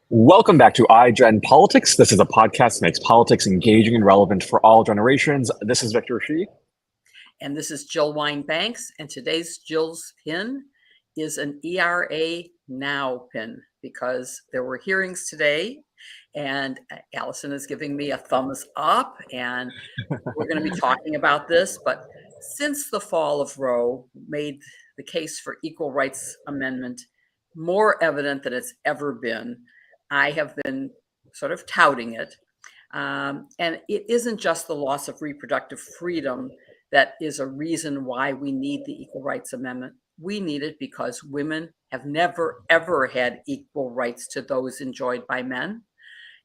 Welcome back to iGen Politics. This is a podcast that makes politics engaging and relevant for all generations. This is Victor Shi. And this is Jill Wine-Banks. And today's Jill's pin is an ERA Now pin because there were hearings today and Alison is giving me a thumbs up and we're going to be talking about this. But since the fall of Roe made the case for equal rights amendment more evident than it's ever been, I have been sort of touting it. And it isn't just the loss of reproductive freedom that is a reason why we need the Equal Rights Amendment. We need it because women have never, ever had equal rights to those enjoyed by men.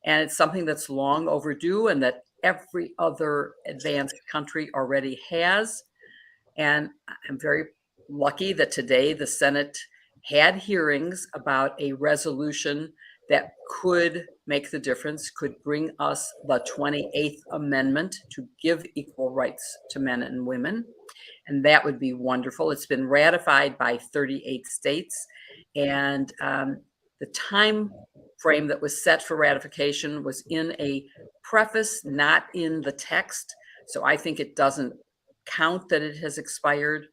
And it's something that's long overdue and that every other advanced country already has. And I'm very lucky that today the Senate had hearings about a resolution that could make the difference, could bring us the 28th Amendment to give equal rights to men and women. And that would be wonderful. It's been ratified by 38 states. And the time frame that was set for ratification was in a preface, not in the text. So I think it doesn't count that it has expired.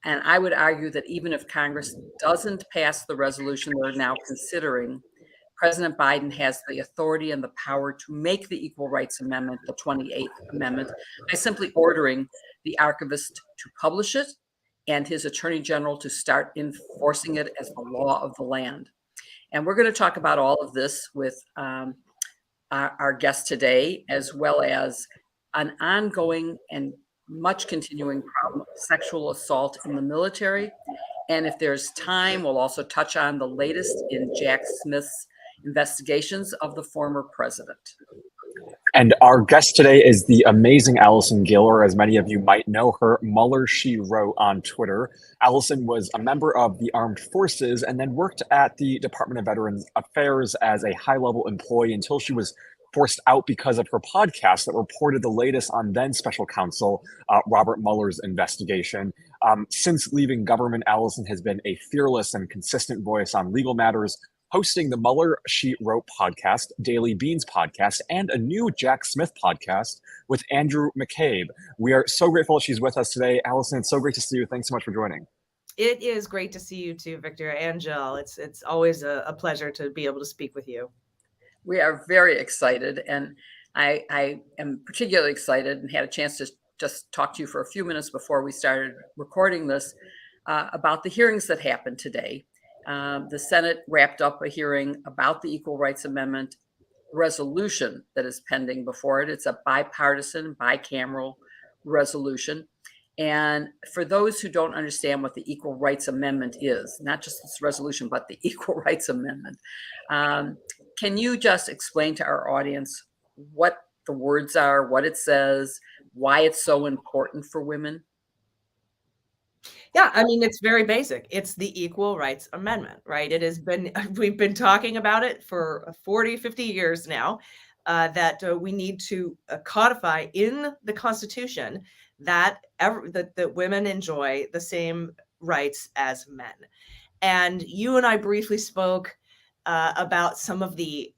And I would argue that even if Congress doesn't pass the resolution they're now considering, President Biden has the authority and the power to make the Equal Rights Amendment, the 28th Amendment, by simply ordering the archivist to publish it and his attorney general to start enforcing it as the law of the land. And we're going to talk about all of this with our guest today, as well as an ongoing and much continuing problem of sexual assault in the military. And if there's time, we'll also touch on the latest in Jack Smith's investigations of the former president. And our guest today is the amazing Alison Gill, or as many of you might know her, Mueller She Wrote on Twitter. Alison was a member of the Armed Forces and then worked at the Department of Veterans Affairs as a high-level employee until she was forced out because of her podcast that reported the latest on then special counsel Robert Mueller's investigation. Since leaving government, Alison has been a fearless and consistent voice on legal matters, hosting the Mueller She Wrote podcast, Daily Beans podcast, and a new Jack Smith podcast with Andrew McCabe. We are so grateful she's with us today. Alison, it's so great to see you. Thanks so much for joining. It is great to see you too, Victor and Jill. It's always a pleasure to be able to speak with you. We are very excited, and I am particularly excited and had a chance to just talk to you for a few minutes before we started recording this about the hearings that happened today. The Senate wrapped up a hearing about the Equal Rights Amendment resolution that is pending before it. It's a bipartisan, bicameral resolution. And for those who don't understand what the Equal Rights Amendment is, not just this resolution, but the Equal Rights Amendment, can you just explain to our audience what the words are, what it says, why it's so important for women? Yeah, I mean, it's very basic. It's the Equal Rights Amendment, right? We've been talking about it for 40, 50 years now, that we need to codify in the Constitution that women enjoy the same rights as men. And you and I briefly spoke about some of the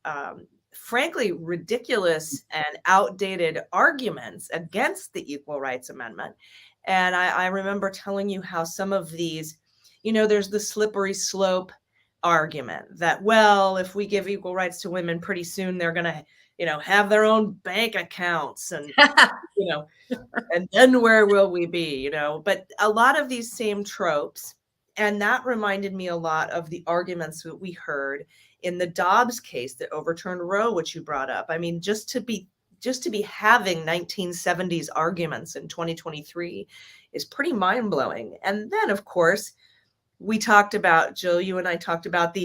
frankly ridiculous and outdated arguments against the Equal Rights Amendment. And I remember telling you how some of these, there's the slippery slope argument that, well, if we give equal rights to women, pretty soon they're going to, have their own bank accounts and, and then where will we be, but a lot of these same tropes. And that reminded me a lot of the arguments that we heard in the Dobbs case that overturned Roe, which you brought up. I mean, just to be having 1970s arguments in 2023 is pretty mind-blowing. And then, of course, we talked about, Jill, you and I talked about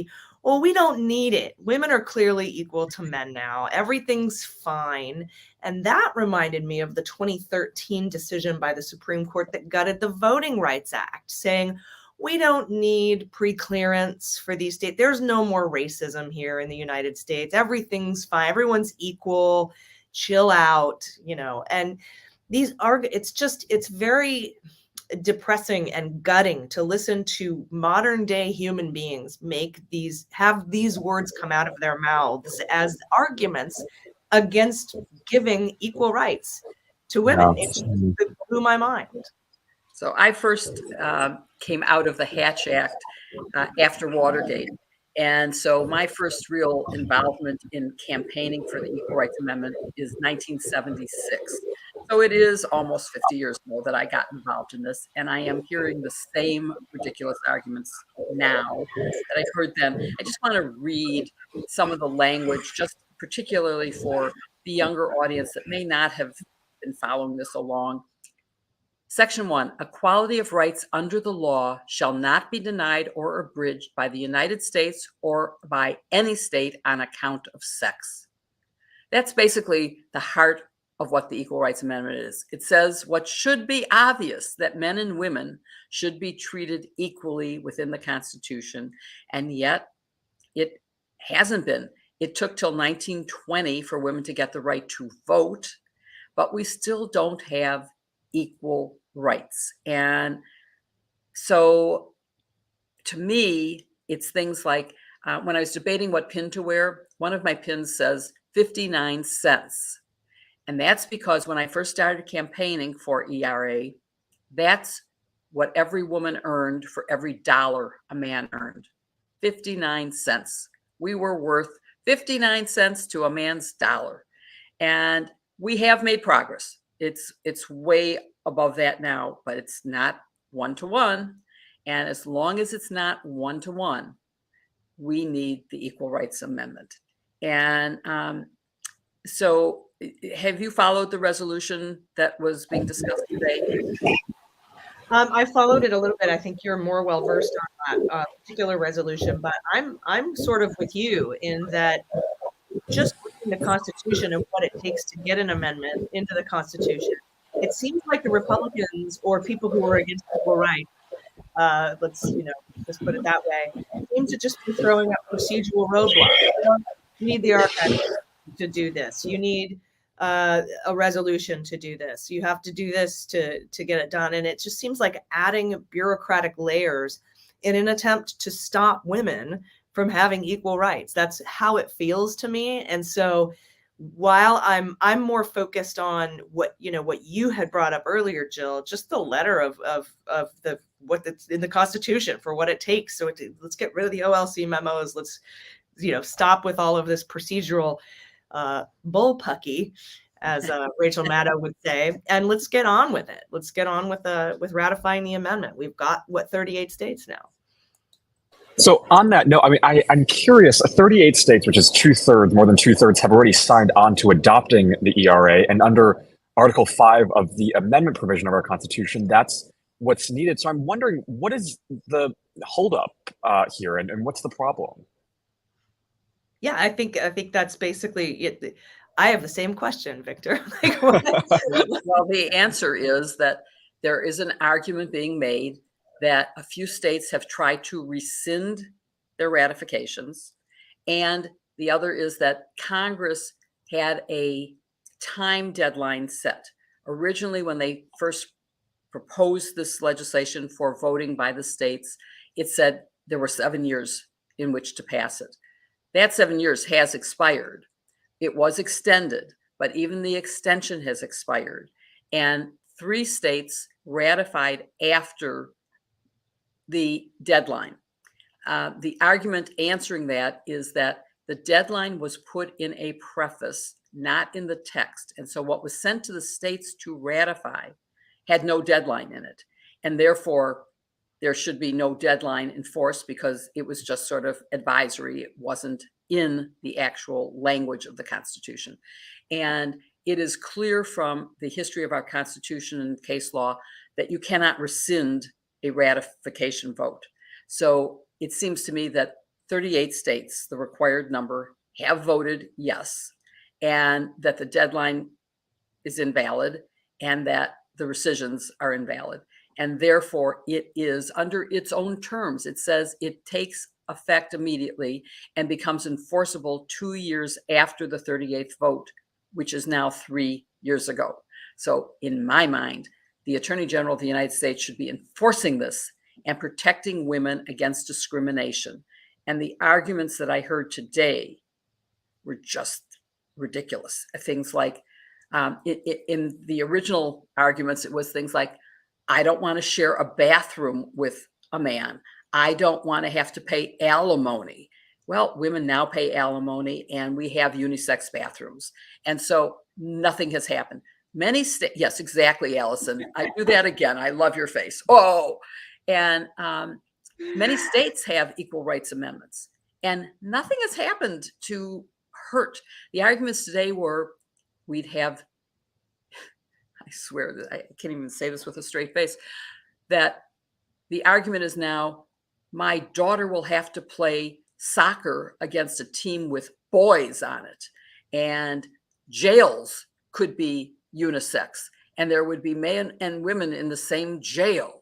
well, we don't need it. Women are clearly equal to men now. Everything's fine. And that reminded me of the 2013 decision by the Supreme Court that gutted the Voting Rights Act, saying, we don't need pre-clearance for these states. There's no more racism here in the United States. Everything's fine. Everyone's equal. Chill out, and these are, it's depressing and gutting to listen to modern day human beings have these words come out of their mouths as arguments against giving equal rights to women. It blew my mind. So I first came out of the Hatch Act after Watergate. And so my first real involvement in campaigning for the Equal Rights Amendment is 1976. So it is almost 50 years ago that I got involved in this. And I am hearing the same ridiculous arguments now that I heard then. I just want to read some of the language, just particularly for the younger audience that may not have been following this along. Section 1, equality of rights under the law shall not be denied or abridged by the United States or by any state on account of sex. That's basically the heart of what the Equal Rights Amendment is. It says what should be obvious, that men and women should be treated equally within the Constitution, and yet it hasn't been. It took till 1920 for women to get the right to vote, but we still don't have equal rights. And so to me, it's things like when I was debating what pin to wear, one of my pins says 59 cents. And that's because when I first started campaigning for ERA, that's what every woman earned for every dollar a man earned. 59 cents. We were worth 59 cents to a man's dollar. And we have made progress. It's way above that now, but it's not one-to-one. And as long as it's not one-to-one, we need the Equal Rights Amendment. And so have you followed the resolution that was being discussed today? I followed it a little bit. I think you're more well versed on that particular resolution, but I'm sort of with you in that just in the Constitution and what it takes to get an amendment into the Constitution, it seems like the Republicans or people who are against equal rights, let's put it that way, seem to just be throwing up procedural roadblocks. You need the archive to do this. You need a resolution to do this. You have to do this to get it done. And it just seems like adding bureaucratic layers in an attempt to stop women from having equal rights. That's how it feels to me. And so while I'm more focused on what you had brought up earlier, Jill, just the letter of what's in the Constitution for what it takes. So let's get rid of the OLC memos. Let's stop with all of this procedural bullpucky, as Rachel Maddow would say, and let's get on with it. Let's get on with ratifying the amendment. We've got 38 states now. So on that note, I mean, I'm curious, 38 states, which is more than two thirds, have already signed on to adopting the ERA. And under Article 5 of the amendment provision of our Constitution, that's what's needed. So I'm wondering, what is the holdup here and what's the problem? Yeah, I think that's basically it. I have the same question, Victor. Well, the answer is that there is an argument being made that a few states have tried to rescind their ratifications. And the other is that Congress had a time deadline set. Originally, when they first proposed this legislation for voting by the states, it said there were 7 years in which to pass it. That 7 years has expired. It was extended, but even the extension has expired. And 3 states ratified after the deadline. The argument answering that is that the deadline was put in a preface, not in the text. And so what was sent to the states to ratify had no deadline in it. And therefore, there should be no deadline enforced because it was just sort of advisory. It wasn't in the actual language of the Constitution. And it is clear from the history of our Constitution and case law that you cannot rescind a ratification vote. So it seems to me that 38 states, the required number, have voted yes, and that the deadline is invalid and that the rescissions are invalid. And therefore, it is under its own terms. It says it takes effect immediately and becomes enforceable 2 years after the 38th vote, which is now 3 years ago. So in my mind, the Attorney General of the United States should be enforcing this and protecting women against discrimination. And the arguments that I heard today were just ridiculous. Things like, in the original arguments, it was things like, I don't want to share a bathroom with a man. I don't want to have to pay alimony. Well, women now pay alimony, and we have unisex bathrooms. And so nothing has happened. Many states, yes, exactly, Allison. I do that again. I love your face. Oh, and many states have equal rights amendments, and nothing has happened to hurt. The arguments today were we'd have, I swear that I can't even say this with a straight face, that the argument is now my daughter will have to play soccer against a team with boys on it, and jails could be unisex, and there would be men and women in the same jail.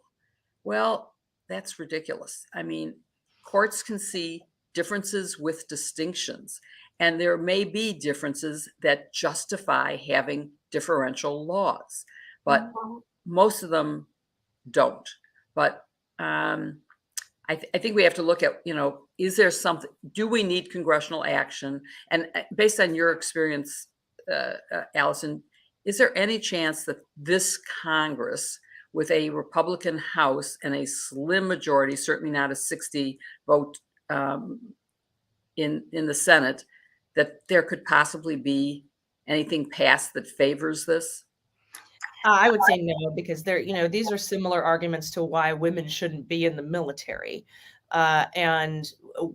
Well, that's ridiculous. I mean, courts can see differences with distinctions, and there may be differences that justify having differential laws, but most of them don't. But I think we have to look at, is there something, do we need congressional action? And based on your experience, Allison, is there any chance that this Congress, with a Republican House and a slim majority, certainly not a 60 vote in the Senate, that there could possibly be anything passed that favors this? I would say no, because these are similar arguments to why women shouldn't be in the military. And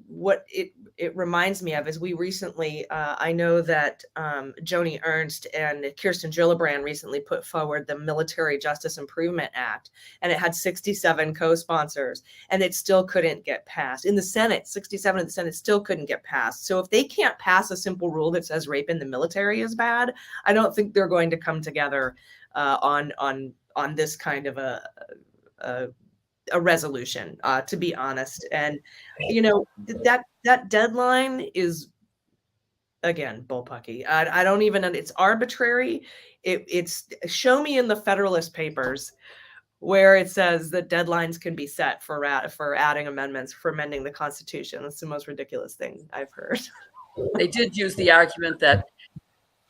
what it reminds me of is we recently, I know that Joni Ernst and Kirsten Gillibrand recently put forward the Military Justice Improvement Act, and it had 67 co-sponsors, and it still couldn't get passed. In the Senate, 67 in the Senate still couldn't get passed. So if they can't pass a simple rule that says rape in the military is bad, I don't think they're going to come together on this kind of a resolution, to be honest. And that deadline is, again, bullpucky. I don't even, it's arbitrary. It's show me in the Federalist Papers where it says that deadlines can be set for adding amendments, for amending the Constitution. That's the most ridiculous thing I've heard. They did use the argument that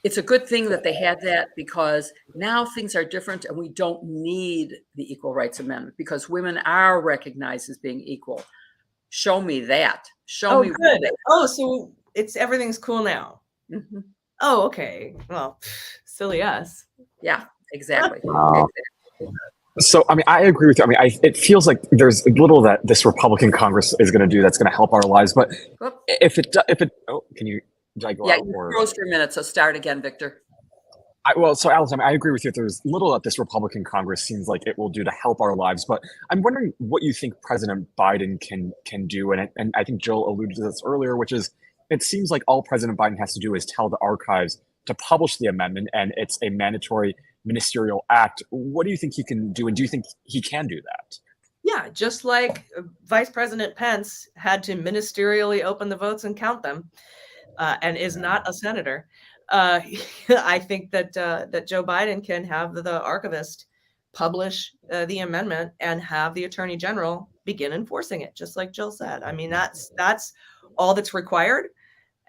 it's a good thing that they had that, because now things are different and we don't need the Equal Rights Amendment because women are recognized as being equal. Show me that. Show me. Good. So everything's cool now. Mm-hmm. Oh, okay. Well, silly us. Yeah, exactly. So, I mean, I agree with you. I mean, it feels like there's little that this Republican Congress is going to do that's going to help our lives. But if it, can you? Did I go out? You froze for a minute, so start again, Victor. So Alison, I agree with you. There's little that this Republican Congress seems like it will do to help our lives, but I'm wondering what you think President Biden can do. And I think Jill alluded to this earlier, which is it seems like all President Biden has to do is tell the archives to publish the amendment, and it's a mandatory ministerial act. What do you think he can do, and do you think he can do that? Yeah, just like Vice President Pence had to ministerially open the votes and count them. And is not a senator. I think that Joe Biden can have the archivist publish the amendment and have the Attorney General begin enforcing it, just like Jill said. I mean, that's all that's required,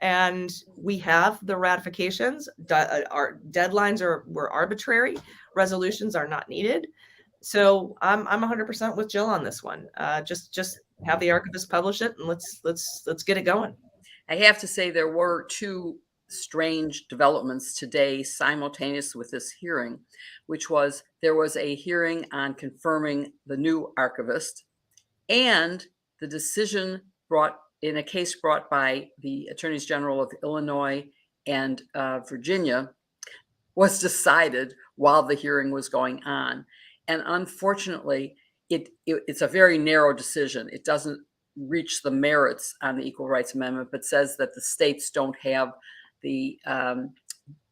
and we have the ratifications. Our deadlines were arbitrary. Resolutions are not needed. So I'm 100% with Jill on this one. Just have the archivist publish it, and let's get it going. I have to say there were two strange developments today simultaneous with this hearing, which was there was a hearing on confirming the new archivist, and the decision brought in a case brought by the Attorneys General of Illinois and Virginia was decided while the hearing was going on. And unfortunately, it's a very narrow decision. It doesn't reach the merits on the Equal Rights Amendment, but says that the states don't have the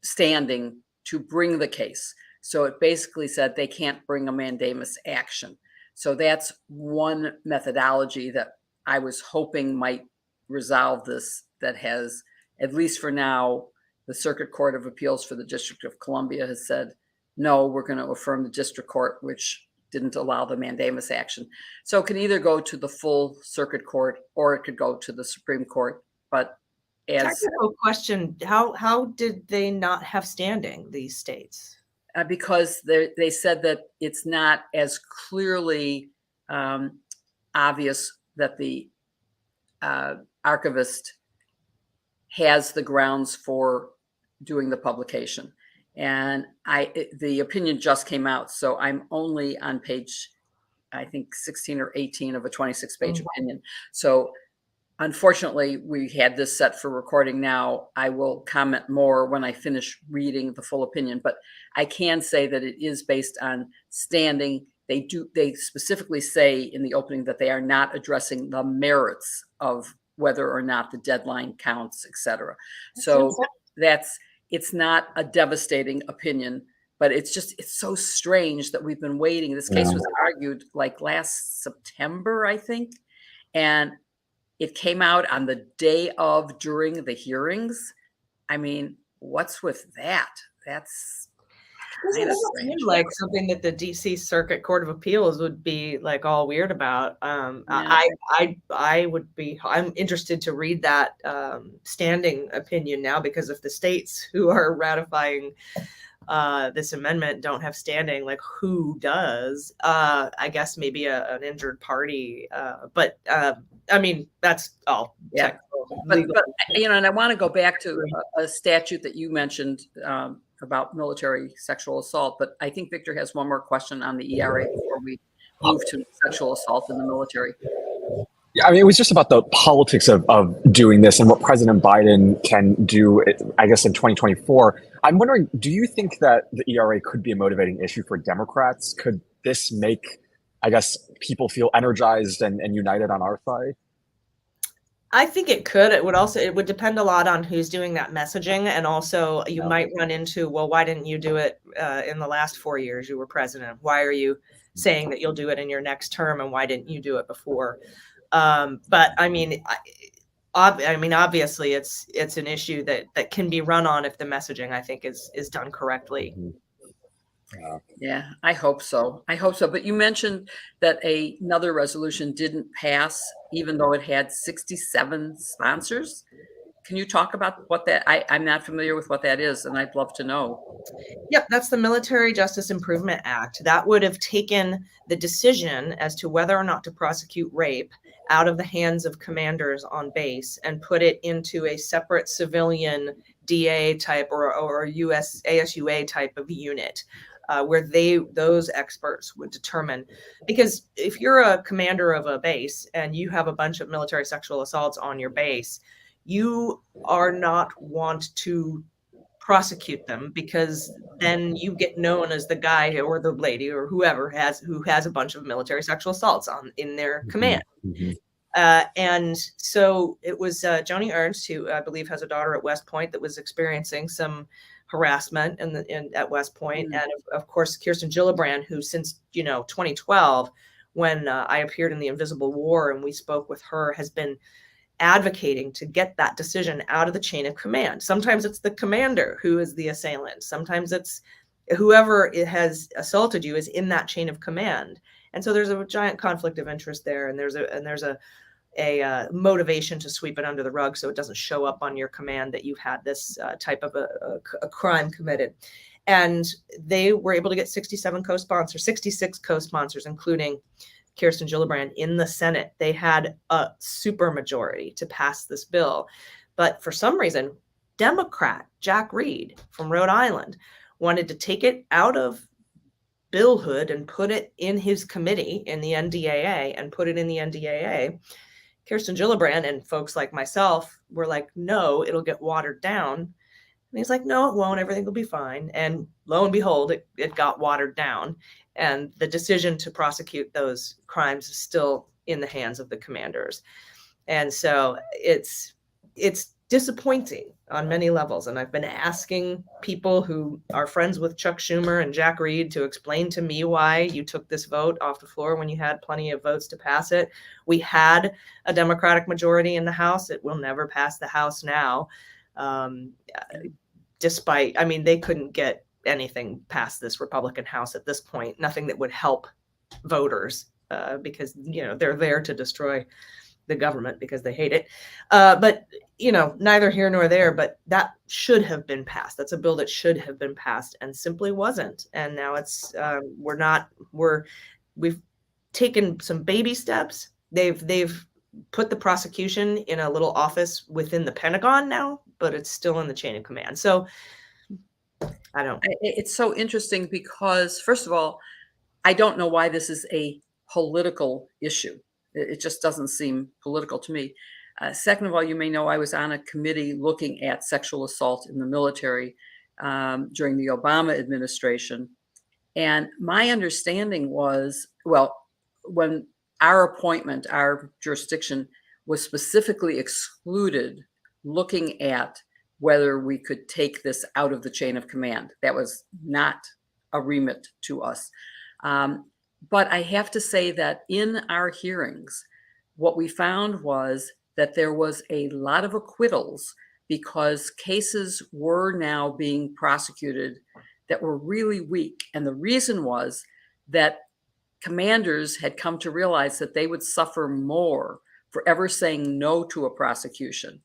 standing to bring the case. So it basically said they can't bring a mandamus action. So that's one methodology that I was hoping might resolve this, that has, at least for now, the Circuit Court of Appeals for the District of Columbia has said no, we're going to affirm the district court, which didn't allow the mandamus action. So it can either go to the full circuit court or it could go to the Supreme Court. But as technical question, how did they not have standing, these states? Because they said that it's not as clearly obvious that the archivist has the grounds for doing the publication. And the opinion just came out, so I'm only on page, I think 16 or 18 of a 26-page opinion. So unfortunately, we had this set for recording now. I will comment more when I finish reading the full opinion, but I can say that it is based on standing. They specifically say in the opening that they are not addressing the merits of whether or not the deadline counts, et cetera. So it's not a devastating opinion, but it's so strange that we've been waiting. This case was argued like last September, I think, and it came out on the day of during the hearings. I mean, what's with that? That's kind of strange. Like something that the DC Circuit Court of Appeals would be like all weird about. I'm interested to read that standing opinion now, because if the states who are ratifying this amendment don't have standing, like who does? I guess maybe an injured party. But I mean, that's all. Yeah. But and I want to go back to a statute that you mentioned about military sexual assault, but I think Victor has one more question on the ERA before we move to sexual assault in the military. Yeah, I mean, it was just about the politics of doing this and what President Biden can do, I guess, in 2024. I'm wondering, do you think that the ERA could be a motivating issue for Democrats? Could this make, I guess, people feel energized and united on our side? I think it could. It would depend a lot on who's doing that messaging. And also you might run into, well, why didn't you do it in the last 4 years you were president? Why are you saying that you'll do it in your next term? And why didn't you do it before? But I mean, obviously it's an issue that can be run on if the messaging, I think, is done correctly. Yeah, I hope so. But you mentioned that another resolution didn't pass, even though it had 67 sponsors. Can you talk about what that? I'm not familiar with what that is, and I'd love to know. Yep, that's the Military Justice Improvement Act. That would have taken the decision as to whether or not to prosecute rape out of the hands of commanders on base and put it into a separate civilian DA type or US ASUA type of unit. Where those experts would determine, because if you're a commander of a base and you have a bunch of military sexual assaults on your base, you are not want to prosecute them, because then you get known as the guy or the lady or whoever who has a bunch of military sexual assaults in their command. And so it was Joni Ernst, who I believe has a daughter at West Point that was experiencing some harassment at West Point. And of course, Kirsten Gillibrand, who since 2012, when I appeared in The Invisible War and we spoke with her, has been advocating to get that decision out of the chain of command. Sometimes it's the commander who is the assailant. Sometimes it's whoever has assaulted you is in that chain of command. And so there's a giant conflict of interest there, and there's a motivation to sweep it under the rug so it doesn't show up on your command that you've had this type of a crime committed. And they were able to get 66 co-sponsors, including Kirsten Gillibrand in the Senate. They had a super majority to pass this bill. But for some reason, Democrat Jack Reed from Rhode Island wanted to take it out of billhood and put it in his committee in the NDAA and put it in the NDAA. Kirsten Gillibrand and folks like myself were like, no, it'll get watered down. And he's like, no, it won't. Everything will be fine. And lo and behold, it got watered down. And the decision to prosecute those crimes is still in the hands of the commanders. And so it's disappointing on many levels. And I've been asking people who are friends with Chuck Schumer and Jack Reed to explain to me why you took this vote off the floor when you had plenty of votes to pass it. We had a Democratic majority in the House. It will never pass the House now. They couldn't get anything past this Republican House at this point, nothing that would help voters, because, they're there to destroy the government because they hate it. But, neither here nor there, but that should have been passed. That's a bill that should have been passed and simply wasn't. And now it's, we've taken some baby steps. They've put the prosecution in a little office within the Pentagon now, but it's still in the chain of command. So I don't. It's so interesting because, first of all, I don't know why this is a political issue. It just doesn't seem political to me. Second of all, you may know I was on a committee looking at sexual assault in the military during the Obama administration. And my understanding was, well, when our appointment, our jurisdiction was specifically excluded looking at whether we could take this out of the chain of command. That was not a remit to us. But I have to say that in our hearings, what we found was that there was a lot of acquittals because cases were now being prosecuted that were really weak. And the reason was that commanders had come to realize that they would suffer more for ever saying no to a prosecution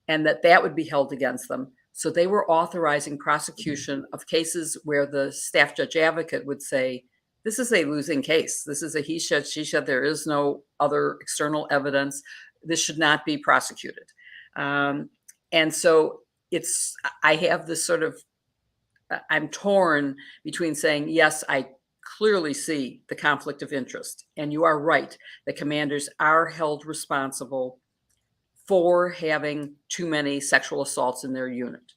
and that would be held against them. So they were authorizing prosecution of cases where the staff judge advocate would say, this is a losing case. This is a he said, she said, there is no other external evidence. This should not be prosecuted. And so I have this sort of, I'm torn between saying, yes, I clearly see the conflict of interest. And you are right, the commanders are held responsible for having too many sexual assaults in their unit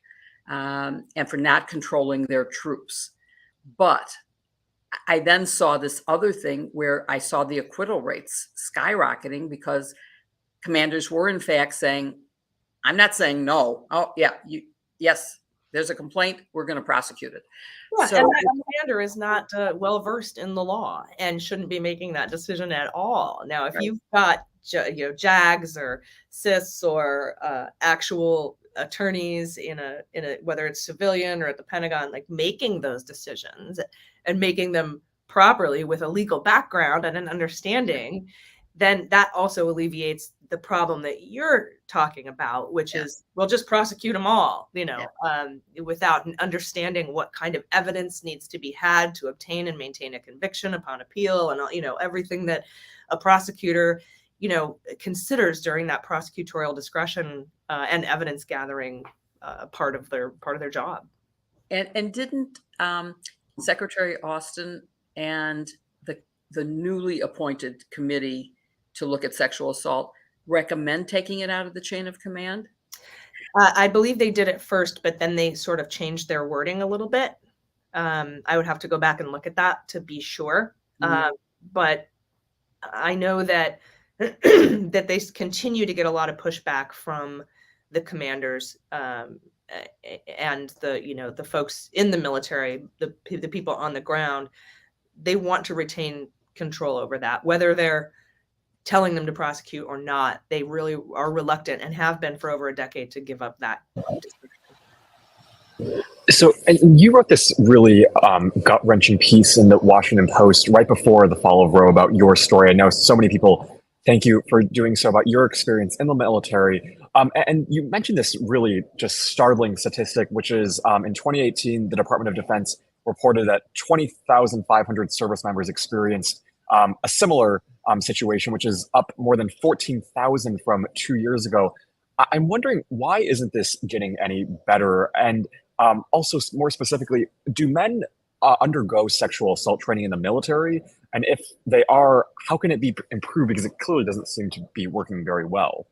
and for not controlling their troops. But I then saw this other thing where I saw the acquittal rates skyrocketing because commanders were in fact saying, I'm not saying no. Oh yeah, yes, there's a complaint, we're going to prosecute it. Yeah, so and that commander is not well versed in the law and shouldn't be making that decision at all. Now, if you've got JAGs or CIS or actual attorneys in a whether it's civilian or at the Pentagon, like making those decisions and making them properly with a legal background and an understanding, then that also alleviates the problem that you're talking about, which is, well, just prosecute them all, without understanding what kind of evidence needs to be had to obtain and maintain a conviction upon appeal and, everything that a prosecutor, considers during that prosecutorial discretion and evidence gathering part of their job. And didn't Secretary Austin and the newly appointed committee to look at sexual assault recommend taking it out of the chain of command? I believe they did it first, but then they sort of changed their wording a little bit. I would have to go back and look at that to be sure. But I know that that they continue to get a lot of pushback from the commanders and the folks in the military, the people on the ground. They want to retain control over that, whether they're telling them to prosecute or not. They really are reluctant and have been for over a decade to give up that. So, and you wrote this really gut-wrenching piece in the Washington Post right before the fall of Roe about your story. I know so many people thank you for doing so about your experience in the military. And you mentioned this really just startling statistic, which is in 2018, the Department of Defense reported that 20,500 service members experienced a similar situation, which is up more than 14,000 from 2 years ago. I'm wondering, why isn't this getting any better? And also, more specifically, do men undergo sexual assault training in the military? And if they are, how can it be improved? Because it clearly doesn't seem to be working very well.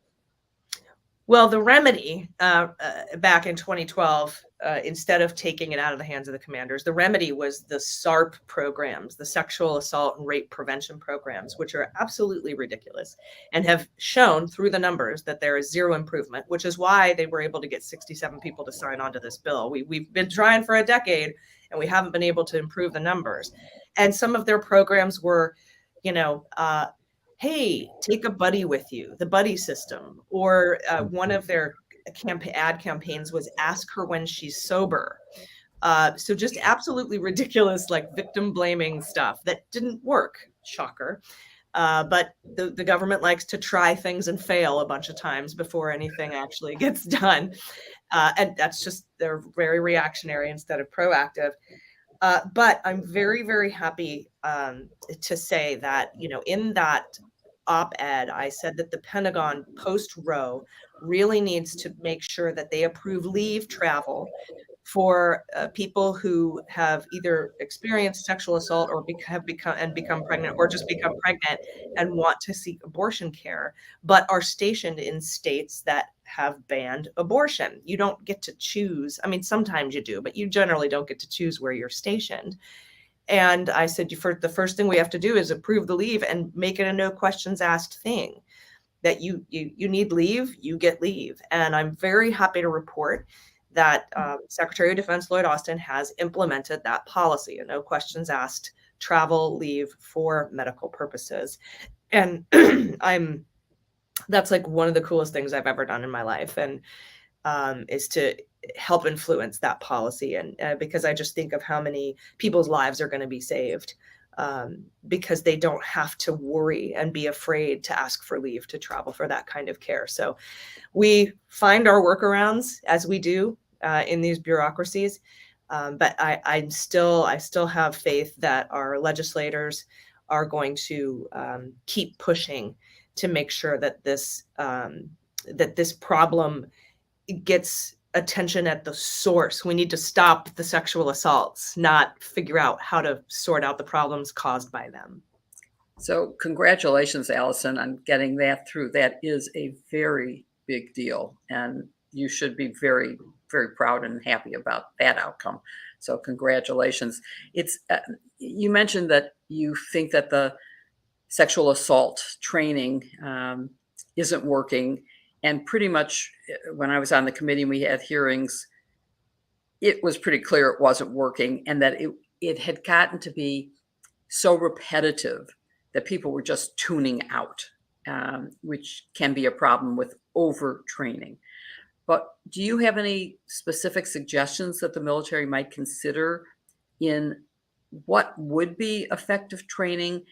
Well, the remedy back in 2012, instead of taking it out of the hands of the commanders, the remedy was the SARP programs, the sexual assault and rape prevention programs, which are absolutely ridiculous and have shown through the numbers that there is zero improvement, which is why they were able to get 67 people to sign on to this bill. We've been trying for a decade and we haven't been able to improve the numbers. And some of their programs were, hey, take a buddy with you, the buddy system. Or one of their ad campaigns was ask her when she's sober. So just absolutely ridiculous, like victim blaming stuff that didn't work. Shocker. But the government likes to try things and fail a bunch of times before anything actually gets done. And that's just, they're very reactionary instead of proactive. But I'm very, very happy to say that, in that op-ed, I said that the Pentagon post-Roe really needs to make sure that they approve leave travel for people who have either experienced sexual assault or have become pregnant, or just become pregnant and want to seek abortion care, but are stationed in states that have banned abortion. You don't get to choose. I mean, sometimes you do, but you generally don't get to choose where you're stationed. And I said, the first thing we have to do is approve the leave and make it a no questions asked thing. That you need leave, you get leave. And I'm very happy to report that Secretary of Defense Lloyd Austin has implemented that policy, a no questions asked travel leave for medical purposes. And that's like one of the coolest things I've ever done in my life, and is to help influence that policy. And because I just think of how many people's lives are going to be saved because they don't have to worry and be afraid to ask for leave to travel for that kind of care. So we find our workarounds, as we do in these bureaucracies. But I still have faith that our legislators are going to keep pushing to make sure that this problem gets attention at the source. We need to stop the sexual assaults, not figure out how to sort out the problems caused by them. So congratulations, Alison, on getting that through. That is a very big deal, and you should be very, very proud and happy about that outcome. So congratulations. It's you mentioned that you think that the sexual assault training isn't working. And pretty much when I was on the committee and we had hearings, it was pretty clear it wasn't working, and that it had gotten to be so repetitive that people were just tuning out, which can be a problem with overtraining. But do you have any specific suggestions that the military might consider in what would be effective training?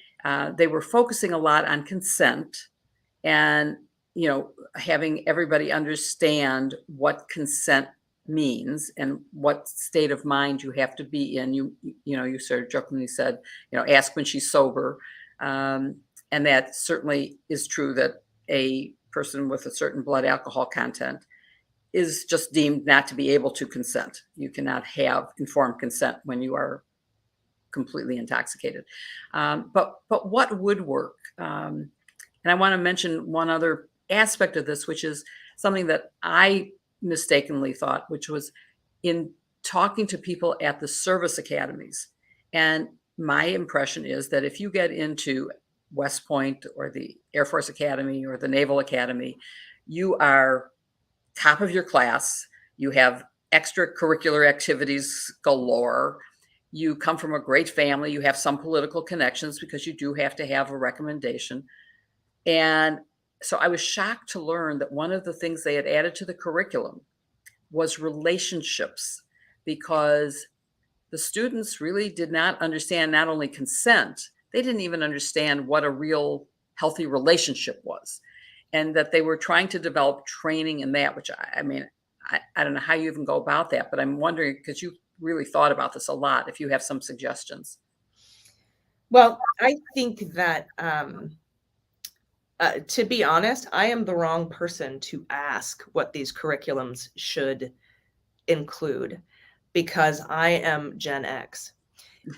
They were focusing a lot on consent and having everybody understand what consent means and what state of mind you have to be in. You sort of jokingly said, ask when she's sober. And that certainly is true, that a person with a certain blood alcohol content is just deemed not to be able to consent. You cannot have informed consent when you are completely intoxicated. But what would work? And I want to mention one other aspect of this, which is something that I mistakenly thought, which was in talking to people at the service academies. And my impression is that if you get into West Point or the Air Force Academy or the Naval Academy, you are top of your class. You have extracurricular activities galore. You come from a great family. You have some political connections because you do have to have a recommendation. And so I was shocked to learn that one of the things they had added to the curriculum was relationships, because the students really did not understand not only consent, they didn't even understand what a real healthy relationship was, and that they were trying to develop training in that, which I don't know how you even go about that, but I'm wondering, because you really thought about this a lot, if you have some suggestions. Well, I think that to be honest, I am the wrong person to ask what these curriculums should include, because I am Gen X.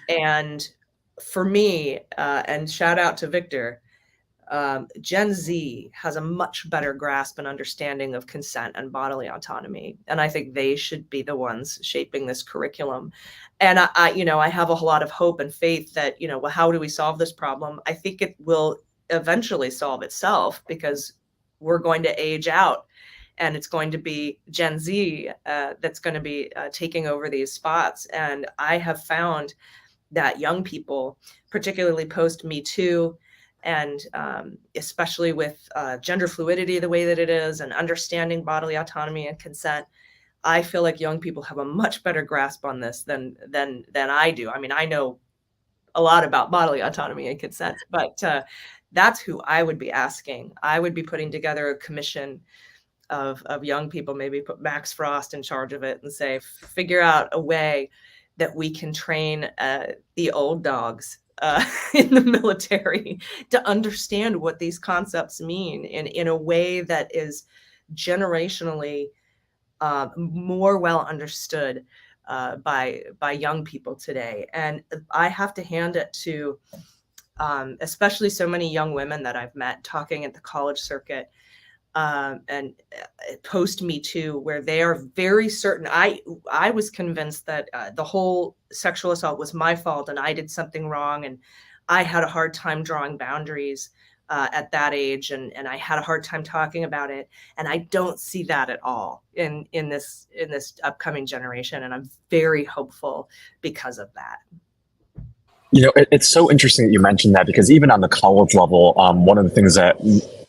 And for me, and shout out to Victor, Gen Z has a much better grasp and understanding of consent and bodily autonomy. And I think they should be the ones shaping this curriculum. And I have a lot of hope and faith that, well, how do we solve this problem? I think it will eventually solve itself, because we're going to age out, and it's going to be Gen Z that's going to be taking over these spots. And I have found that young people, particularly post Me Too, and especially with gender fluidity the way that it is, and understanding bodily autonomy and consent, I feel like young people have a much better grasp on this than I do. I mean, I know a lot about bodily autonomy and consent, but that's who I would be asking. I would be putting together a commission of young people, maybe put Max Frost in charge of it and say, figure out a way that we can train the old dogs in the military to understand what these concepts mean in a way that is generationally more well understood by young people today. And I have to hand it to especially so many young women that I've met talking at the college circuit and post Me Too, where they are very certain. I was convinced that the whole sexual assault was my fault and I did something wrong, and I had a hard time drawing boundaries at that age, and I had a hard time talking about it. And I don't see that at all in this upcoming generation, and I'm very hopeful because of that. It's so interesting that you mentioned that, because even on the college level, one of the things that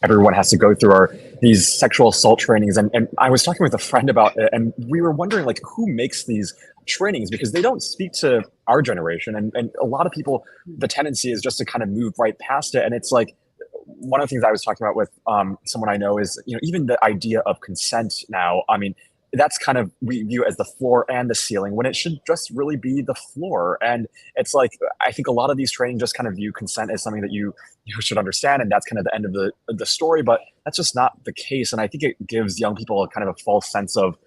everyone has to go through are these sexual assault trainings. And I was talking with a friend about it, and we were wondering, like, who makes these trainings, because they don't speak to our generation. And a lot of people, the tendency is just to kind of move right past it. And it's like, one of the things I was talking about with someone I know is, even the idea of consent now, I mean, that's kind of, we view as the floor and the ceiling, when it should just really be the floor. And it's like, I think a lot of these trainings just kind of view consent as something that you should understand, and that's kind of the end of the story. But that's just not the case. And I think it gives young people a kind of a false sense of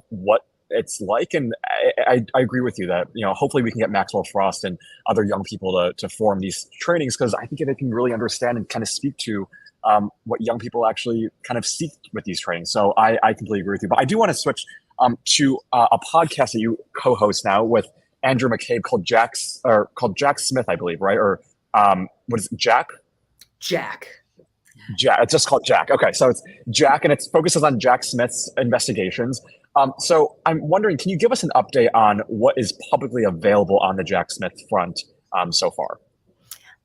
what it's like. And I agree with you that, hopefully we can get Maxwell Frost and other young people to form these trainings, because I think they can really understand and kind of speak to what young people actually kind of seek with these trainings. So I completely agree with you. But I do want to switch to a podcast that you co-host now with Andrew McCabe called Jack Smith, I believe, right? Or what is it, Jack? Jack. It's just called Jack. Okay, so it's Jack, and it focuses on Jack Smith's investigations. So I'm wondering, can you give us an update on what is publicly available on the Jack Smith front so far?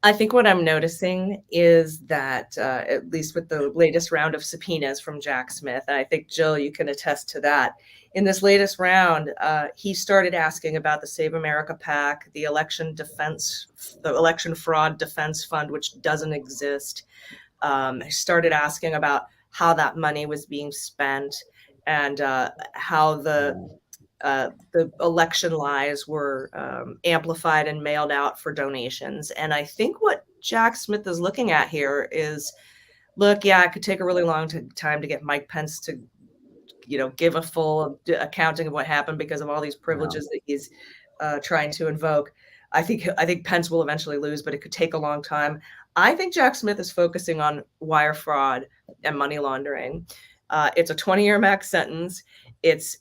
I think what I'm noticing is that, at least with the latest round of subpoenas from Jack Smith, and I think, Jill, you can attest to that, in this latest round, he started asking about the Save America PAC, the election fraud defense fund, which doesn't exist. He started asking about how that money was being spent, and how the election lies were amplified and mailed out for donations. And I think what Jack Smith is looking at here is, look, yeah, it could take a really long time to get Mike Pence to, give a full accounting of what happened because of all these privileges that he's trying to invoke. I think Pence will eventually lose, but it could take a long time. I think Jack Smith is focusing on wire fraud and money laundering. It's a 20-year max sentence. It's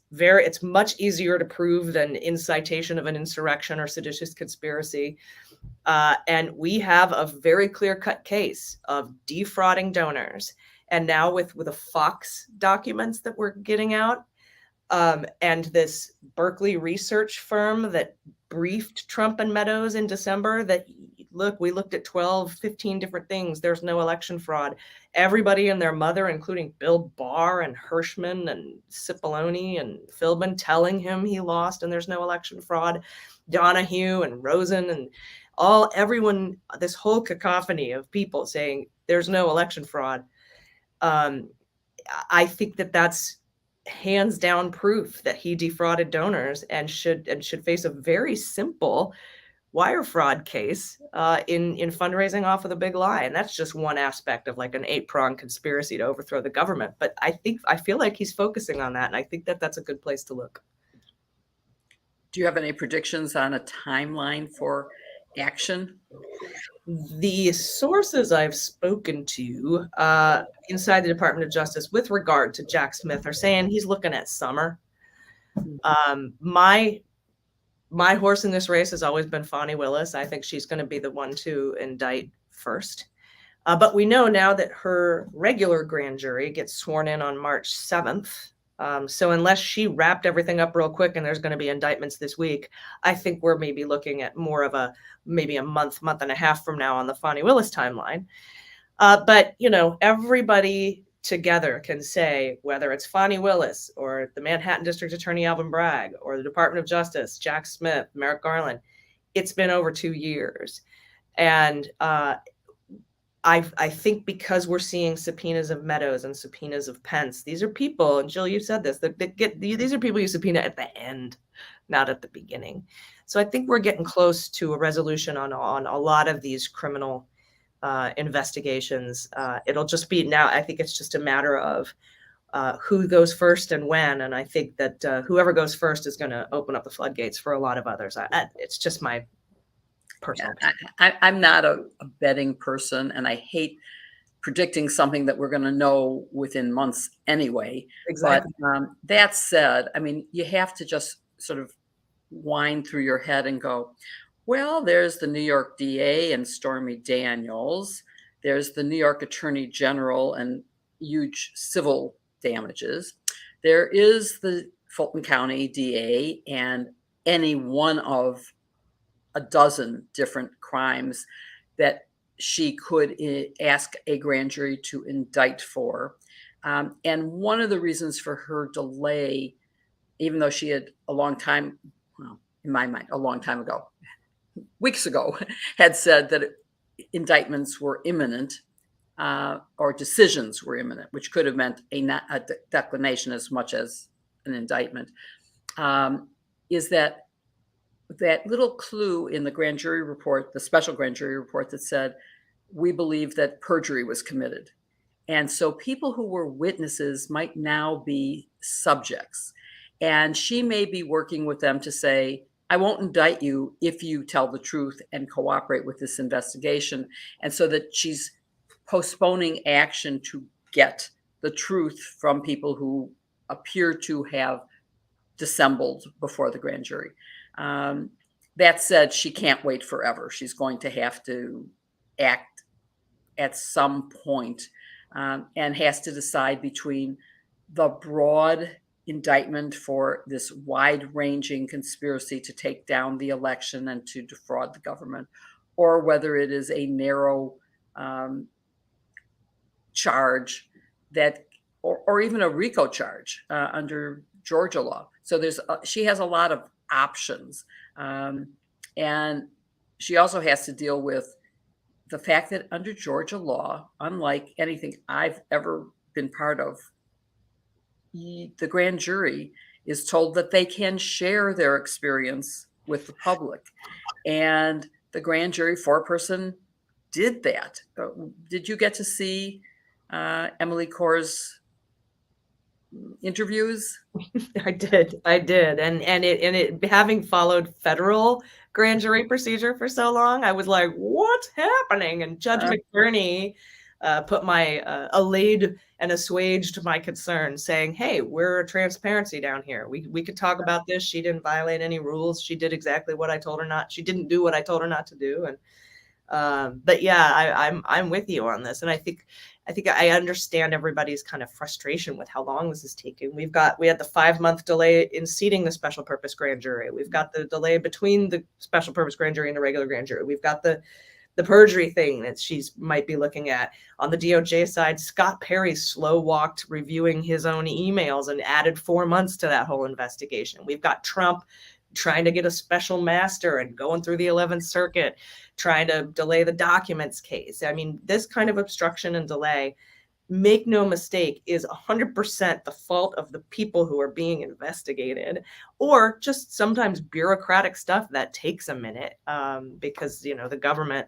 much easier to prove than incitation of an insurrection or seditious conspiracy. And we have a very clear-cut case of defrauding donors. And now with the Fox documents that we're getting out, and this Berkeley research firm that briefed Trump and Meadows in December that, look, we looked at 12, 15 different things. There's no election fraud. Everybody and their mother, including Bill Barr and Hirschman and Cipollone and Philbin, telling him he lost and there's no election fraud. Donahue and Rosen and everyone, this whole cacophony of people saying there's no election fraud. I think that's hands down proof that he defrauded donors and should face a very simple wire fraud case in fundraising off of the big lie. And that's just one aspect of like an 8-pronged conspiracy to overthrow the government. But I feel like he's focusing on that. And I think that's a good place to look. Do you have any predictions on a timeline for action? The sources I've spoken to inside the Department of Justice with regard to Jack Smith are saying he's looking at summer. My horse in this race has always been Fani Willis. I think she's going to be the one to indict first. But we know now that her regular grand jury gets sworn in on March 7th. So unless she wrapped everything up real quick and there's going to be indictments this week, I think we're maybe looking at more of maybe a month and a half from now on the Fani Willis timeline. But, everybody together can say, whether it's Fonnie Willis or the Manhattan District Attorney Alvin Bragg or the Department of Justice, Jack Smith, Merrick Garland, it's been over 2 years. And I think because we're seeing subpoenas of Meadows and subpoenas of Pence, these are people, and Jill, you said this, these are people you subpoena at the end, not at the beginning. So I think we're getting close to a resolution on a lot of these criminal investigations. It'll just be now, I think it's just a matter of who goes first and when. And I think that whoever goes first is going to open up the floodgates for a lot of others. It's just my personal. I'm not a betting person, and I hate predicting something that we're going to know within months anyway. Exactly. But that said, I mean, you have to just sort of wind through your head and go, well, there's the New York DA and Stormy Daniels. There's the New York Attorney General and huge civil damages. There is the Fulton County DA and any one of a dozen different crimes that she could ask a grand jury to indict for. And one of the reasons for her delay, even though she had a long time, well, in my mind, a long time ago, weeks ago, had said that indictments were imminent or decisions were imminent, which could have meant a declination as much as an indictment, is that little clue in the grand jury report, the special grand jury report that said, we believe that perjury was committed. And so people who were witnesses might now be subjects. And she may be working with them to say, I won't indict you if you tell the truth and cooperate with this investigation. And so that she's postponing action to get the truth from people who appear to have dissembled before the grand jury. That said, she can't wait forever. She's going to have to act at some point, and has to decide between the broad indictment for this wide-ranging conspiracy to take down the election and to defraud the government, or whether it is a narrow charge that, or even a RICO charge under Georgia law. So she has a lot of options, and she also has to deal with the fact that under Georgia law, unlike anything I've ever been part of, the grand jury is told that they can share their experience with the public. And the grand jury foreperson did that. Did you get to see Emily Corr's interviews? I did. And it having followed federal grand jury procedure for so long, I was like, what's happening? And Judge McBurney put my allayed and assuaged my concern, saying, hey, we're a transparency down here. We could talk about this. She didn't violate any rules. She did exactly what I told her not. She didn't do what I told her not to do. And but yeah, I'm with you on this. And I think I understand everybody's kind of frustration with how long this is taking. We had the 5-month delay in seating the special purpose grand jury. We've got the delay between the special purpose grand jury and the regular grand jury. We've got the perjury thing that she's might be looking at. On the DOJ side, Scott Perry slow walked reviewing his own emails and added 4 months to that whole investigation. We've got Trump trying to get a special master and going through the 11th Circuit, trying to delay the documents case. I mean, this kind of obstruction and delay, make no mistake, is 100% the fault of the people who are being investigated, or just sometimes bureaucratic stuff that takes a minute, because, the government,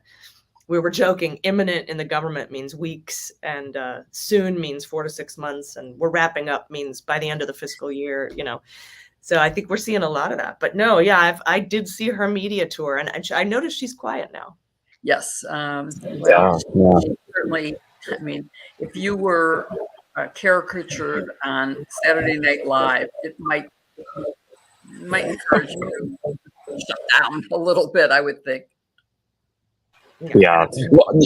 we were joking, imminent in the government means weeks, and soon means 4 to 6 months, and we're wrapping up means by the end of the fiscal year, So I think we're seeing a lot of that. But no, yeah, I did see her media tour, and I noticed she's quiet now. Yes. Yeah. Certainly, I mean, if you were caricatured on Saturday Night Live, it might encourage you to shut down a little bit, I would think. Yeah. Well,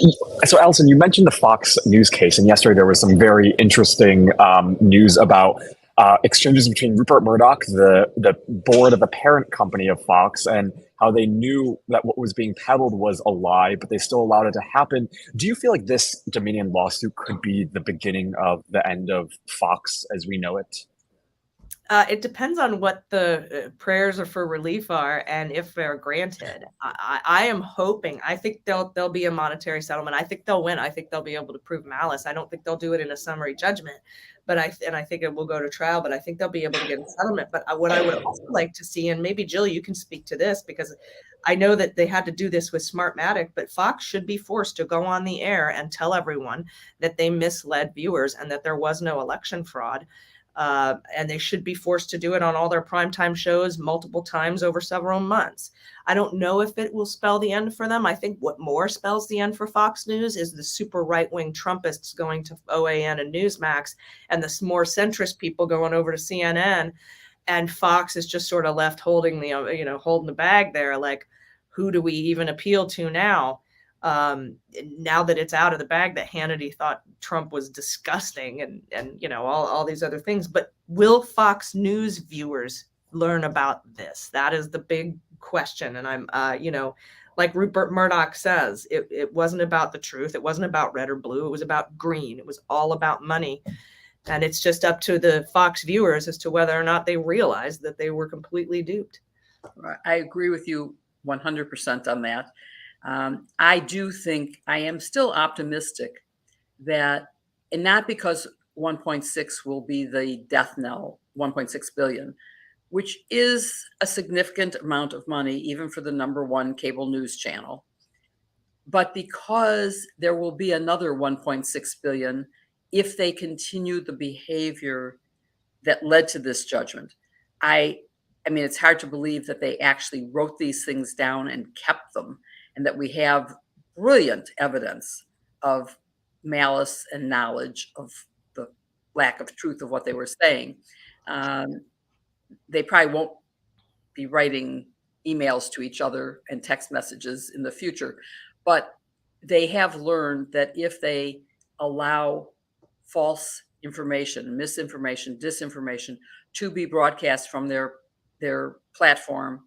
so Alison, you mentioned the Fox News case, and yesterday there was some very interesting news about exchanges between Rupert Murdoch, the board of the parent company of Fox, and how they knew that what was being peddled was a lie, but they still allowed it to happen. Do you feel like this Dominion lawsuit could be the beginning of the end of Fox as we know it? It depends on what the prayers for relief are and if they're granted. I am hoping. I think there'll be a monetary settlement. I think they'll win. I think they'll be able to prove malice. I don't think they'll do it in a summary judgment, but I think it will go to trial. But I think they'll be able to get a settlement. But what I would also like to see, and maybe Jill, you can speak to this because I know that they had to do this with Smartmatic, but Fox should be forced to go on the air and tell everyone that they misled viewers and that there was no election fraud. And they should be forced to do it on all their primetime shows multiple times over several months. I don't know if it will spell the end for them. I think what more spells the end for Fox News is the super right-wing Trumpists going to OAN and Newsmax and the more centrist people going over to CNN. And Fox is just sort of left holding holding the bag there. Like, who do we even appeal to now? Now that it's out of the bag that Hannity thought Trump was disgusting and all these other things. But will Fox News viewers learn about this? That is the big question. And I'm, like Rupert Murdoch says, it wasn't about the truth. It wasn't about red or blue. It was about green. It was all about money. And it's just up to the Fox viewers as to whether or not they realize that they were completely duped. I agree with you 100% on that. I do think I am still optimistic that, and not because 1.6 will be the death knell, 1.6 billion, which is a significant amount of money, even for the #1 cable news channel, but because there will be another 1.6 billion if they continue the behavior that led to this judgment. I mean, it's hard to believe that they actually wrote these things down and kept them, and that we have brilliant evidence of malice and knowledge of the lack of truth of what they were saying. They probably won't be writing emails to each other and text messages in the future, but they have learned that if they allow false information, misinformation, disinformation to be broadcast from their platform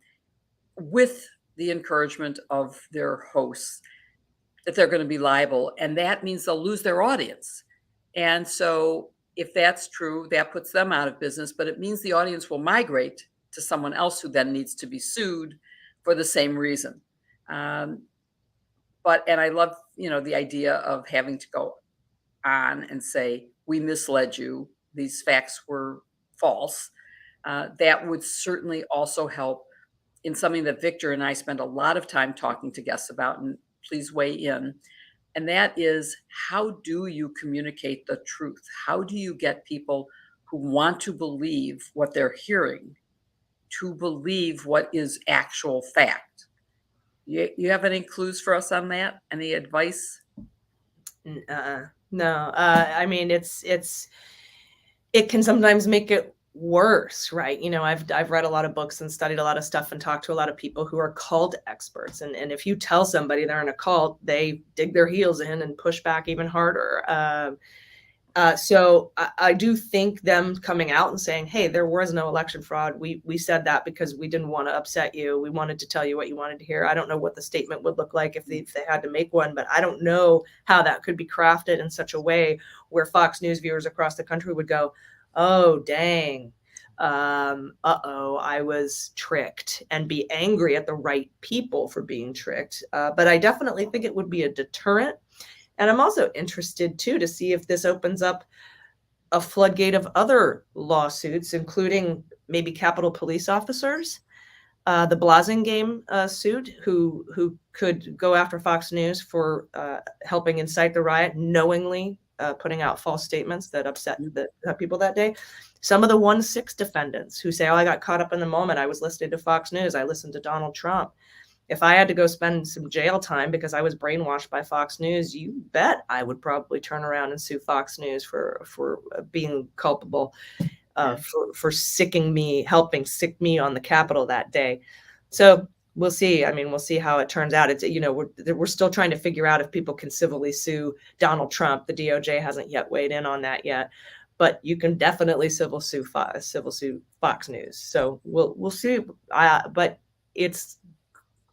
with the encouragement of their hosts, that they're going to be liable. And that means they'll lose their audience. And so if that's true, that puts them out of business, but it means the audience will migrate to someone else who then needs to be sued for the same reason. And I love, the idea of having to go on and say, we misled you. These facts were false. That would certainly also help in something that Victor and I spend a lot of time talking to guests about, and please weigh in. And that is, how do you communicate the truth? How do you get people who want to believe what they're hearing to believe what is actual fact? You have any clues for us on that? Any advice? No. I mean, it can sometimes make it worse, right? I've read a lot of books and studied a lot of stuff and talked to a lot of people who are cult experts. And if you tell somebody they're in a cult, they dig their heels in and push back even harder. So I do think them coming out and saying, hey, there was no election fraud. We said that because we didn't want to upset you. We wanted to tell you what you wanted to hear. I don't know what the statement would look like if they had to make one, but I don't know how that could be crafted in such a way where Fox News viewers across the country would go, oh, dang. I was tricked, and be angry at the right people for being tricked. But I definitely think it would be a deterrent. And I'm also interested, too, to see if this opens up a floodgate of other lawsuits, including maybe Capitol police officers, the Blasingame suit, who could go after Fox News for helping incite the riot, knowingly putting out false statements that upset the people that day. Some of the 1-6 defendants who say, oh, I got caught up in the moment. I was listening to Fox News. I listened to Donald Trump. If I had to go spend some jail time because I was brainwashed by Fox News, you bet I would probably turn around and sue Fox News for being culpable, for helping sick me on the Capitol that day. So we'll see. I mean, we'll see how it turns out. It's, we're still trying to figure out if people can civilly sue Donald Trump. The DOJ hasn't yet weighed in on that yet. but you can definitely civil sue Fox News. So we'll see. But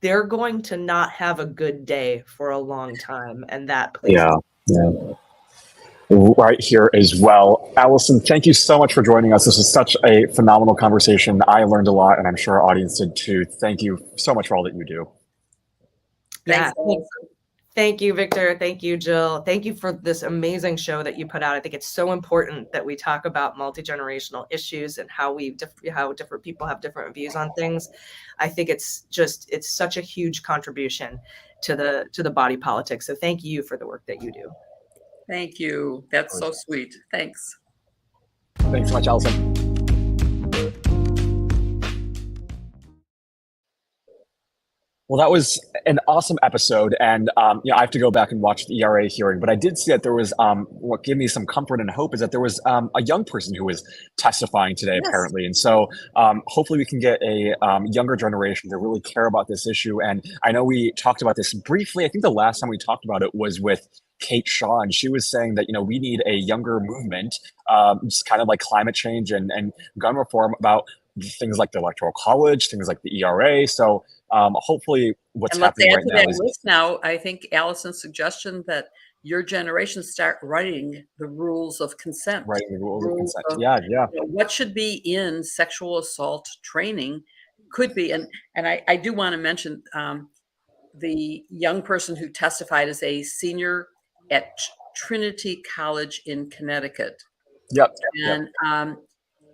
they're going to not have a good day for a long time, and that pleases me. Yeah. Right here as well. Alison, thank you so much for joining us. This was such a phenomenal conversation. I learned a lot, and I'm sure our audience did too. Thank you so much for all that you do. Yeah. Thanks. Thank you, Victor. Thank you, Jill. Thank you for this amazing show that you put out. I think it's so important that we talk about multi-generational issues and how different people have different views on things. I think it's such a huge contribution to the body politic. So thank you for the work that you do. Thank you. That's so sweet. Thanks. Thanks so much, Alison. Well, that was an awesome episode, and I have to go back and watch the ERA hearing. But I did see that there was what gave me some comfort and hope is that there was a young person who was testifying today, apparently, and so hopefully we can get a younger generation to really care about this issue. And I know we talked about this briefly. I think the last time we talked about it was with Kate Shaw, and she was saying that we need a younger movement, just kind of like climate change and gun reform about things like the Electoral College, things like the ERA. So hopefully what's happening right now is now, I think Alison's suggestion that your generation start writing the rules of consent. Writing the rules of consent. Yeah. What should be in sexual assault training could be, and I do want to mention the young person who testified is a senior at Trinity College in Connecticut. Yep. And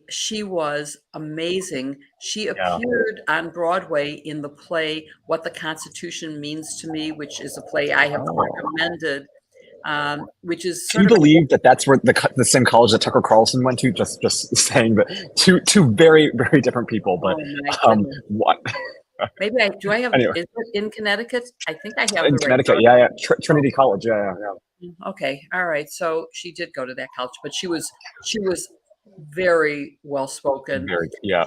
she was amazing. She appeared on Broadway in the play What the Constitution Means to Me, which is a play I have recommended, which is Can you believe that that's where the same college that Tucker Carlson went to? Just saying that two very, very different people. But what? Maybe I have anyway. Is it in Connecticut? I think I have in Connecticut. Yeah. Trinity College. Yeah. Okay. All right. So she did go to that college, but she was very well spoken.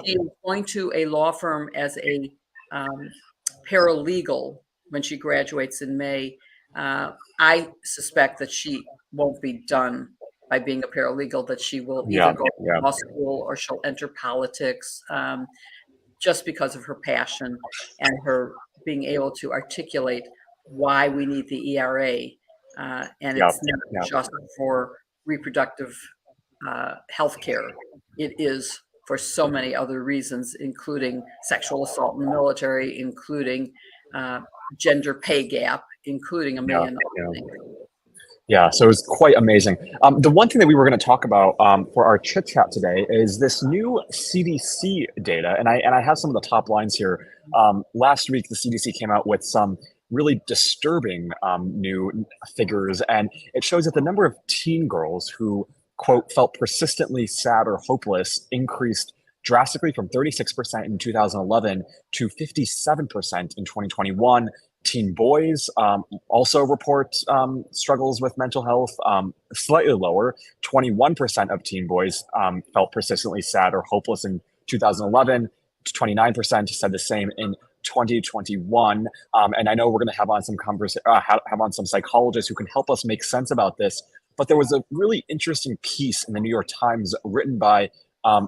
She was going to a law firm as a paralegal when she graduates in May. I suspect that she won't be done by being a paralegal, that she will either go to law school or she'll enter politics, just because of her passion and her being able to articulate why we need the ERA. And it's not just for reproductive health care. It is for so many other reasons, including sexual assault in the military, including gender pay gap, including a million other things. Yeah, so it was quite amazing. The one thing that we were going to talk about for our chit chat today is this new CDC data, and I have some of the top lines here. Last week, the CDC came out with some really disturbing new figures, and it shows that the number of teen girls who, quote, felt persistently sad or hopeless increased drastically from 36% in 2011 to 57% in 2021. Teen boys also report struggles with mental health, slightly lower. 21% of teen boys felt persistently sad or hopeless in 2011. 29% said the same in 2021. And I know we're going to have on some psychologists who can help us make sense about this. But there was a really interesting piece in the New York Times written by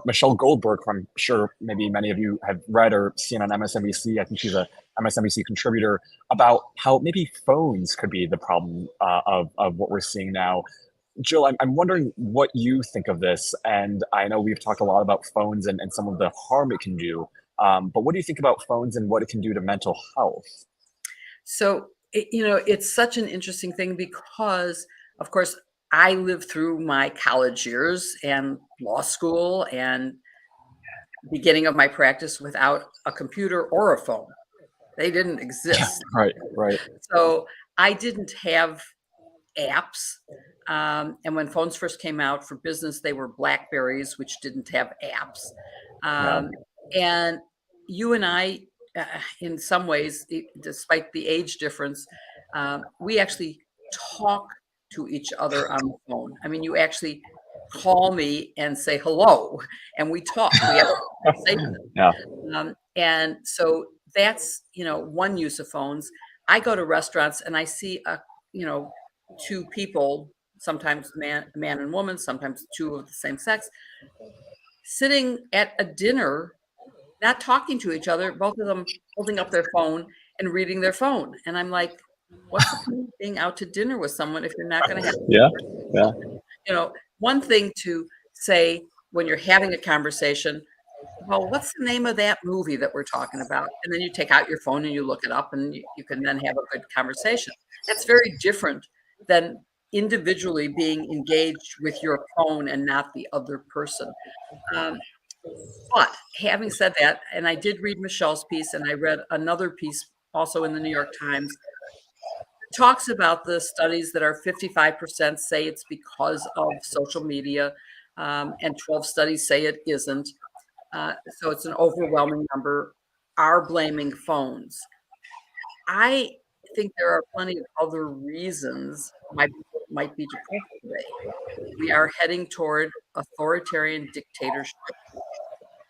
Michelle Goldberg, who I'm sure maybe many of you have read or seen on MSNBC. I think she's a MSNBC contributor, about how maybe phones could be the problem of what we're seeing now. Jill, I'm wondering what you think of this. And I know we've talked a lot about phones and some of the harm it can do. But what do you think about phones and what it can do to mental health? So, it's such an interesting thing because, of course, I lived through my college years and law school and beginning of my practice without a computer or a phone. They didn't exist. Right. So I didn't have apps. And when phones first came out for business, they were Blackberries, which didn't have apps. And you and I, in some ways, despite the age difference, we actually talk to each other on the phone. I mean, you actually call me and say hello, and we talk. We have a conversation. And so that's one use of phones. I go to restaurants and I see two people sometimes man and woman, sometimes two of the same sex, sitting at a dinner, not talking to each other, both of them holding up their phone and reading their phone. And I'm like, what's the point of being out to dinner with someone if you're not going to have, Yeah, yeah, you know, one thing to say when you're having a conversation, well, what's the name of that movie that we're talking about? And then you take out your phone and you look it up, and you can then have a good conversation. That's very different than individually being engaged with your phone and not the other person. Um, but having said that, and I did read Michelle's piece, and I read another piece also in the New York Times, it talks about the studies that are 55% say it's because of social media, and 12 studies say it isn't. So it's an overwhelming number are blaming phones. I think there are plenty of other reasons why people might be depressed today. We are heading toward authoritarian dictatorship.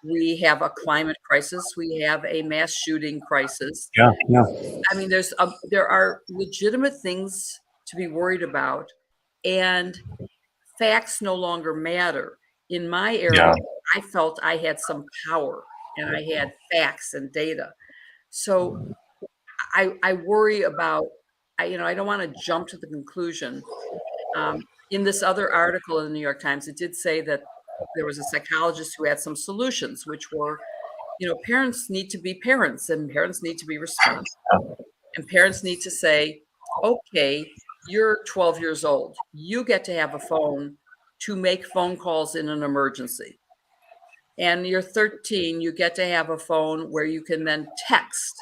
We have a climate crisis. We have a mass shooting crisis. yeah, yeah, I mean, there are legitimate things to be worried about, and facts no longer matter. In my yeah. era, I felt I had some power and I had facts and data. So I worry about, I don't want to jump to the conclusion. In this other article in the New York Times, it did say that there was a psychologist who had some solutions, which were, parents need to be parents, and parents need to be responsible. And parents need to say, okay, you're 12 years old. You get to have a phone to make phone calls in an emergency. And you're 13, you get to have a phone where you can then text.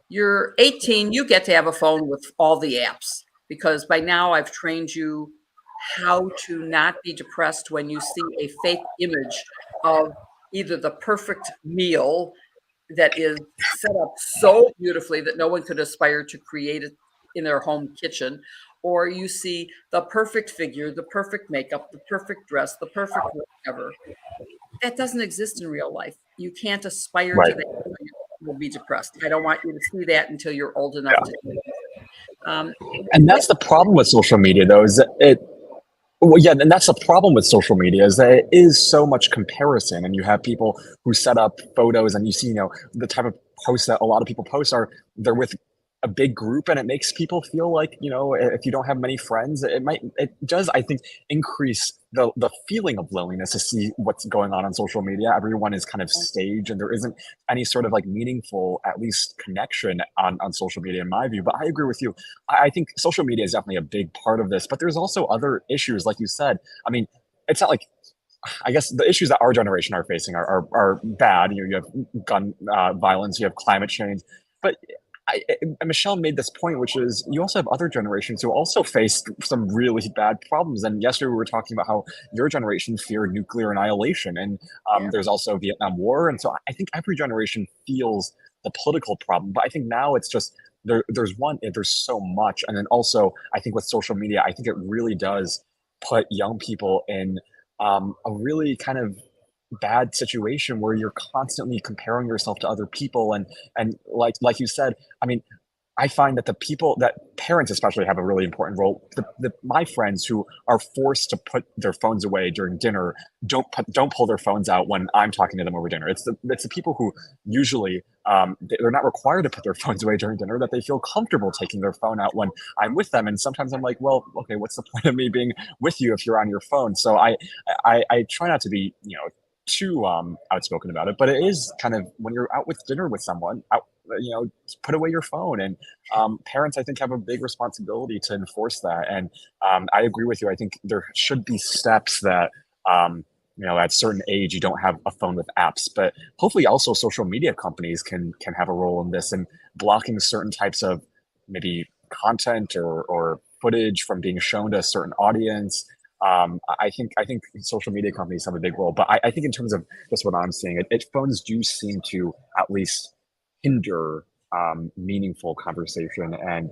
You're 18, you get to have a phone with all the apps, because by now I've trained you how to not be depressed when you see a fake image of either the perfect meal that is set up so beautifully that no one could aspire to create it in their home kitchen, or you see the perfect figure, the perfect makeup, the perfect dress, the perfect whatever. That doesn't exist in real life. You can't aspire to Right. that. You will be depressed. I don't want you to see that until you're old enough Yeah. to do it. Um, And that's the problem with social media, though, is that well, yeah, and that's the problem with social media is that it is so much comparison, and you have people who set up photos, and you see, the type of posts that a lot of people post are they're with a big group, and it makes people feel like, if you don't have many friends, it does, I think, increase the feeling of loneliness to see what's going on social media. Everyone is kind of staged, and there isn't any sort of like meaningful, at least, connection on social media, in my view. But I agree with you. I think social media is definitely a big part of this, but there's also other issues, like you said. I mean, it's not like, I guess the issues that our generation are facing are bad. You have gun violence, you have climate change, but Michelle made this point, which is you also have other generations who also faced some really bad problems. And yesterday we were talking about how your generation feared nuclear annihilation, and Yeah. there's also Vietnam War, and so I think every generation feels the political problem. But I think now it's just there's so much, and then also I think with social media, I think it really does put young people in a really kind of bad situation where you're constantly comparing yourself to other people, and like you said, I mean, I find that the people that parents especially have a really important role. My friends who are forced to put their phones away during dinner don't pull their phones out when I'm talking to them over dinner. It's the people who usually they're not required to put their phones away during dinner, that they feel comfortable taking their phone out when I'm with them. And sometimes I'm like, well, okay, what's the point of me being with you if you're on your phone? So I try not to be too outspoken about it, but it is kind of when you're out with dinner with someone, put away your phone. And parents, I think, have a big responsibility to enforce that. And I agree with you. I think there should be steps that at certain age you don't have a phone with apps, but hopefully also social media companies can have a role in this and blocking certain types of maybe content or footage from being shown to a certain audience. I think social media companies have a big role, but I think in terms of just what I'm seeing, phones do seem to at least hinder meaningful conversation. And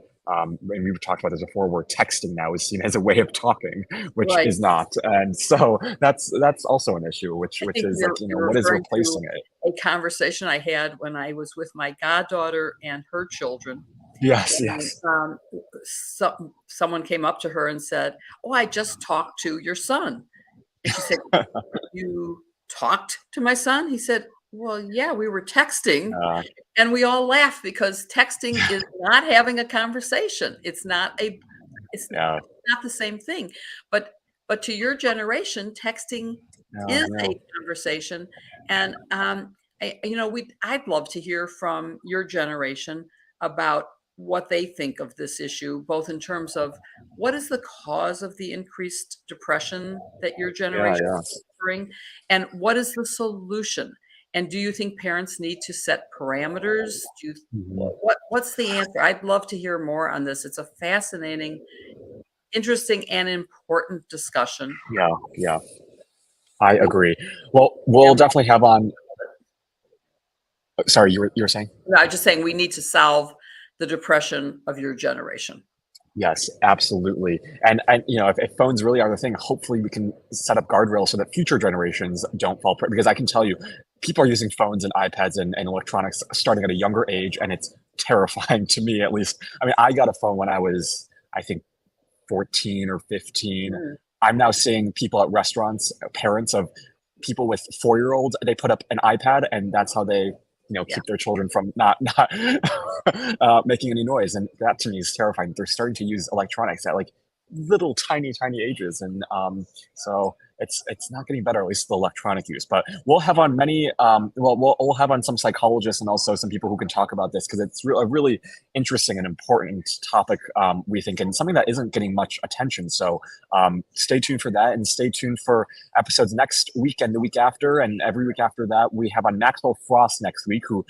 we've talked about this before, where texting now is seen as a way of talking, which Right. is not. And so that's also an issue, which I think is like, you're what is referring to replacing it? a conversation I had when I was with my goddaughter and her children. Yes, And yes. someone came up to her and said, "Oh, I just talked to your son." And she said, "You talked to my son?" He said, "Well, yeah, we were texting." Uh, And we all laugh because texting is not having a conversation. It's yeah, not the same thing. But to your generation, texting yeah, is yeah, a conversation. And I'd love to hear from your generation about what they think of this issue, both in terms of what is the cause of the increased depression that your yeah, generation yeah. is suffering, and what is the solution? And do you think parents need to set parameters? Do you, Mhm. what's the answer? I'd love to hear more on this. It's a fascinating, interesting, and important discussion. Yeah, yeah. I We agree. Well, we'll have definitely have on. Sorry, you were saying? No, I'm just saying we need to solve the depression of your generation. Yes, absolutely. And if phones really are the thing, hopefully we can set up guardrails so that future generations don't fall prey. Because I can tell you, people are using phones and iPads and electronics starting at a younger age, and it's terrifying to me at least. I mean, I got a phone when I was, I think, 14 or 15. Mm, I'm now seeing people at restaurants, parents of people with 4-year-olds, they put up an iPad and that's how they, yeah. keep their children from not making any noise. And that to me is terrifying. They're starting to use electronics at like little tiny ages, and so it's not getting better, at least the electronic use. But we'll have on many, we'll have on some psychologists and also some people who can talk about this because it's a really interesting and important topic, we think, and something that isn't getting much attention. So stay tuned for that, and stay tuned for episodes next week and the week after, and every week after that. We have on Maxwell Frost next week, who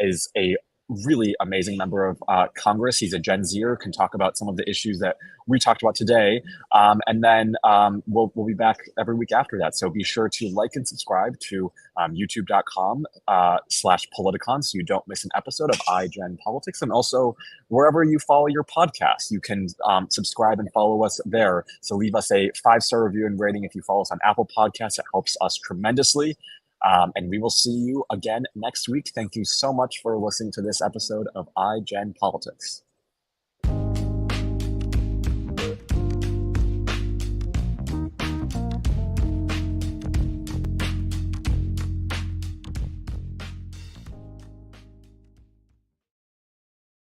is a really amazing member of Congress. He's a Gen Zer, can talk about some of the issues that we talked about today. And then we'll be back every week after that. So be sure to like and subscribe to youtube.com/Politicon so you don't miss an episode of iGen Politics. And also wherever you follow your podcast, you can subscribe and follow us there. So leave us a 5-star review and rating if you follow us on Apple Podcasts. It helps us tremendously. And we will see you again next week. Thank you so much for listening to this episode of iGen Politics.